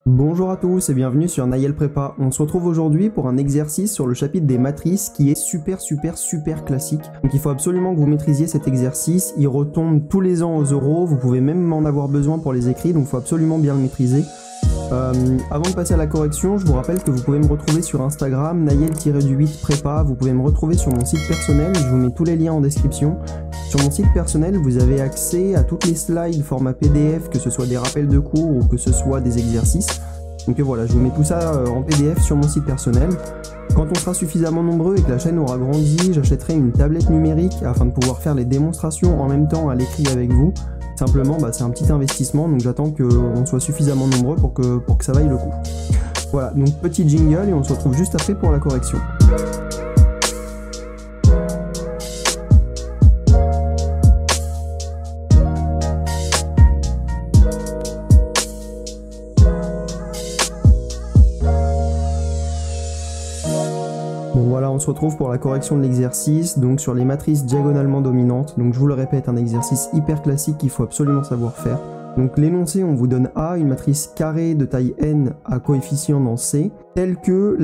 Bonjour à tous et bienvenue sur Naël Prépa. On se retrouve aujourd'hui pour un exercice sur le chapitre des matrices qui est super classique. Donc il faut absolument que vous maîtrisiez cet exercice. Il retombe tous les ans aux euros, vous pouvez même en avoir besoin pour les écrits, donc il faut absolument bien le maîtriser. Avant de passer à la correction, je vous rappelle que vous pouvez me retrouver sur Instagram, Naël-8 Prépa. Vous pouvez me retrouver sur mon site personnel, je vous mets tous les liens en description. Sur mon site personnel, vous avez accès à toutes les slides format PDF, que ce soit des rappels de cours ou que ce soit des exercices. Donc voilà, je vous mets tout ça en PDF sur mon site personnel. Quand on sera suffisamment nombreux et que la chaîne aura grandi, j'achèterai une tablette numérique afin de pouvoir faire les démonstrations en même temps à l'écrit avec vous. Simplement, c'est un petit investissement, donc j'attends qu'on soit suffisamment nombreux pour que ça vaille le coup. Voilà, donc petit jingle et on se retrouve juste après pour la correction. Bon voilà, on se retrouve pour la correction de l'exercice, donc sur les matrices diagonalement dominantes. Donc je vous le répète, un exercice hyper classique qu'il faut absolument savoir faire. Donc l'énoncé, on vous donne A, une matrice carrée de taille n à coefficient dans C, telle que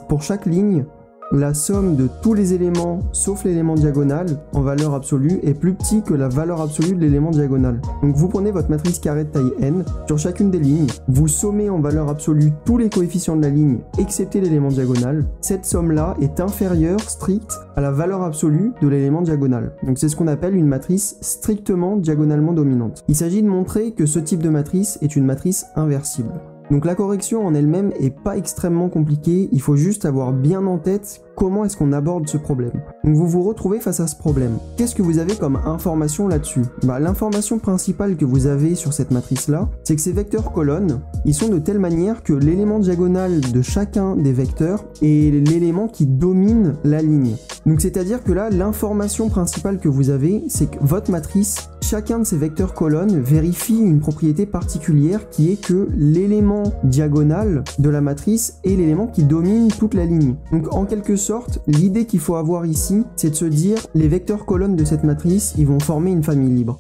pour chaque ligne, la somme de tous les éléments, sauf l'élément diagonal, en valeur absolue, est plus petit que la valeur absolue de l'élément diagonal. Donc vous prenez votre matrice carrée de taille n, sur chacune des lignes, vous sommez en valeur absolue tous les coefficients de la ligne, excepté l'élément diagonal. Cette somme-là est inférieure, stricte, à la valeur absolue de l'élément diagonal. Donc c'est ce qu'on appelle une matrice strictement diagonalement dominante. Il s'agit de montrer que ce type de matrice est une matrice inversible. Donc la correction en elle-même est pas extrêmement compliquée, il faut juste avoir bien en tête comment est-ce qu'on aborde ce problème. Donc vous vous retrouvez face à ce problème. Qu'est-ce que vous avez comme information là-dessus? L'information principale que vous avez sur cette matrice-là, c'est que ces vecteurs colonnes, ils sont de telle manière que l'élément diagonal de chacun des vecteurs est l'élément qui domine la ligne. Donc c'est-à-dire que là, l'information principale que vous avez, c'est que votre matrice, chacun de ces vecteurs colonnes vérifie une propriété particulière qui est que l'élément diagonal de la matrice est l'élément qui domine toute la ligne. Donc en quelque sorte, l'idée qu'il faut avoir ici, c'est de se dire les vecteurs colonnes de cette matrice, ils vont former une famille libre.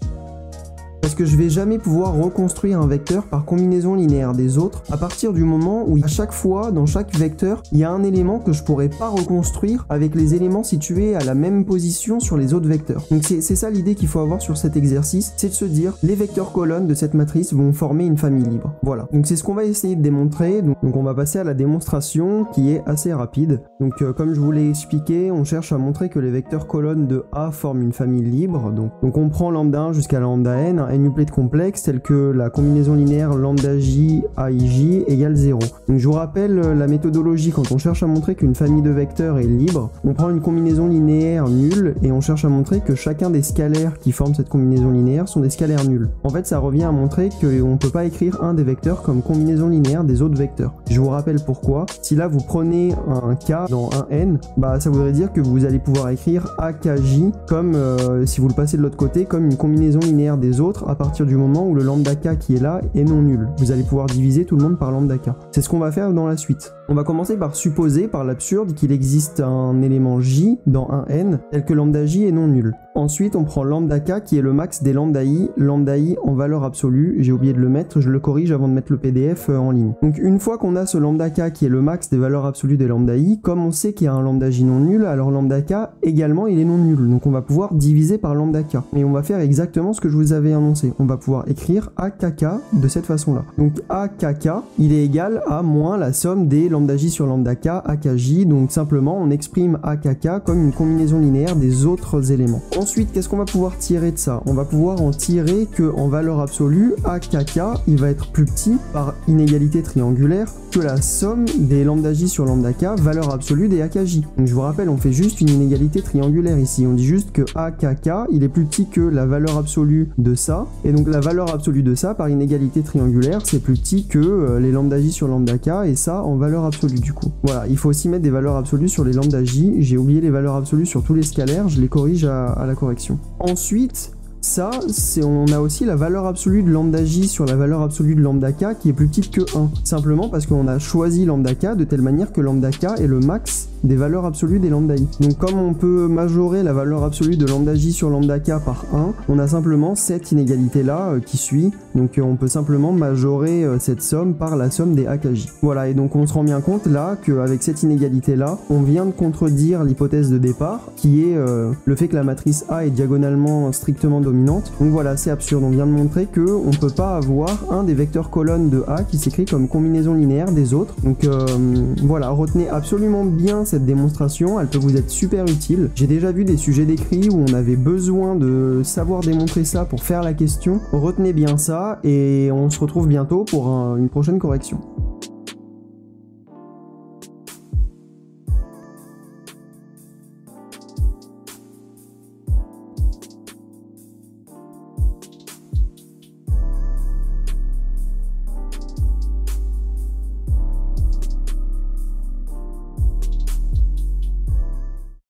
Parce que je vais jamais pouvoir reconstruire un vecteur par combinaison linéaire des autres à partir du moment où à chaque fois, dans chaque vecteur, il y a un élément que je pourrais pas reconstruire avec les éléments situés à la même position sur les autres vecteurs. Donc c'est ça l'idée qu'il faut avoir sur cet exercice, c'est de se dire les vecteurs colonnes de cette matrice vont former une famille libre. Voilà, donc c'est ce qu'on va essayer de démontrer, donc on va passer à la démonstration qui est assez rapide. Donc comme je vous l'ai expliqué, on cherche à montrer que les vecteurs colonnes de A forment une famille libre, donc on prend lambda 1 jusqu'à lambda n, n-uplet complexe tel que la combinaison linéaire lambda j aij égale 0. Donc je vous rappelle la méthodologie quand on cherche à montrer qu'une famille de vecteurs est libre, on prend une combinaison linéaire nulle et on cherche à montrer que chacun des scalaires qui forment cette combinaison linéaire sont des scalaires nuls. En fait ça revient à montrer qu'on ne peut pas écrire un des vecteurs comme combinaison linéaire des autres vecteurs. Je vous rappelle pourquoi. Si là vous prenez un k dans un n, ça voudrait dire que vous allez pouvoir écrire akj comme si vous le passez de l'autre côté comme une combinaison linéaire des autres à partir du moment où le lambda k qui est là est non nul. Vous allez pouvoir diviser tout le monde par lambda k. C'est ce qu'on va faire dans la suite. On va commencer par supposer, par l'absurde, qu'il existe un élément j dans un n tel que lambda j est non nul. Ensuite, on prend lambda k qui est le max des lambda i en valeur absolue. J'ai oublié de le mettre, je le corrige avant de mettre le PDF en ligne. Donc une fois qu'on a ce lambda k qui est le max des valeurs absolues des lambda i, comme on sait qu'il y a un lambda j non nul, alors lambda k également il est non nul. Donc on va pouvoir diviser par lambda k. Et on va faire exactement ce que je vous avais annoncé. On va pouvoir écrire akk de cette façon-là. Donc akk, il est égal à moins la somme des lambda j sur lambda k, akj. Donc simplement on exprime akk comme une combinaison linéaire des autres éléments. Ensuite, qu'est-ce qu'on va pouvoir tirer de ça? On va pouvoir en tirer que en valeur absolue, akk, il va être plus petit par inégalité triangulaire que la somme des lambda j sur lambda k, valeur absolue des akj. Donc je vous rappelle, on fait juste une inégalité triangulaire ici. On dit juste que akk, il est plus petit que la valeur absolue de ça. Et donc la valeur absolue de ça, par inégalité triangulaire, c'est plus petit que les lambda j sur lambda k, et ça en valeur absolue du coup. Voilà, il faut aussi mettre des valeurs absolues sur les lambda j. J'ai oublié les valeurs absolues sur tous les scalaires, je les corrige à la correction. Ensuite, ça, on a aussi la valeur absolue de lambda j sur la valeur absolue de lambda k qui est plus petite que 1. Simplement parce qu'on a choisi lambda k de telle manière que lambda k est le max des valeurs absolues des lambda i. Donc comme on peut majorer la valeur absolue de lambda j sur lambda k par 1, on a simplement cette inégalité là qui suit. Donc on peut simplement majorer cette somme par la somme des a k j. Voilà, et donc on se rend bien compte là qu'avec cette inégalité là, on vient de contredire l'hypothèse de départ qui est le fait que la matrice A est diagonalement strictement dominante. Donc voilà, c'est absurde. On vient de montrer que on peut pas avoir un des vecteurs colonnes de A qui s'écrit comme combinaison linéaire des autres. Donc voilà, retenez absolument bien cette démonstration, elle peut vous être super utile. J'ai déjà vu des sujets d'écrit où on avait besoin de savoir démontrer ça pour faire la question. Retenez bien ça et on se retrouve bientôt pour une prochaine correction.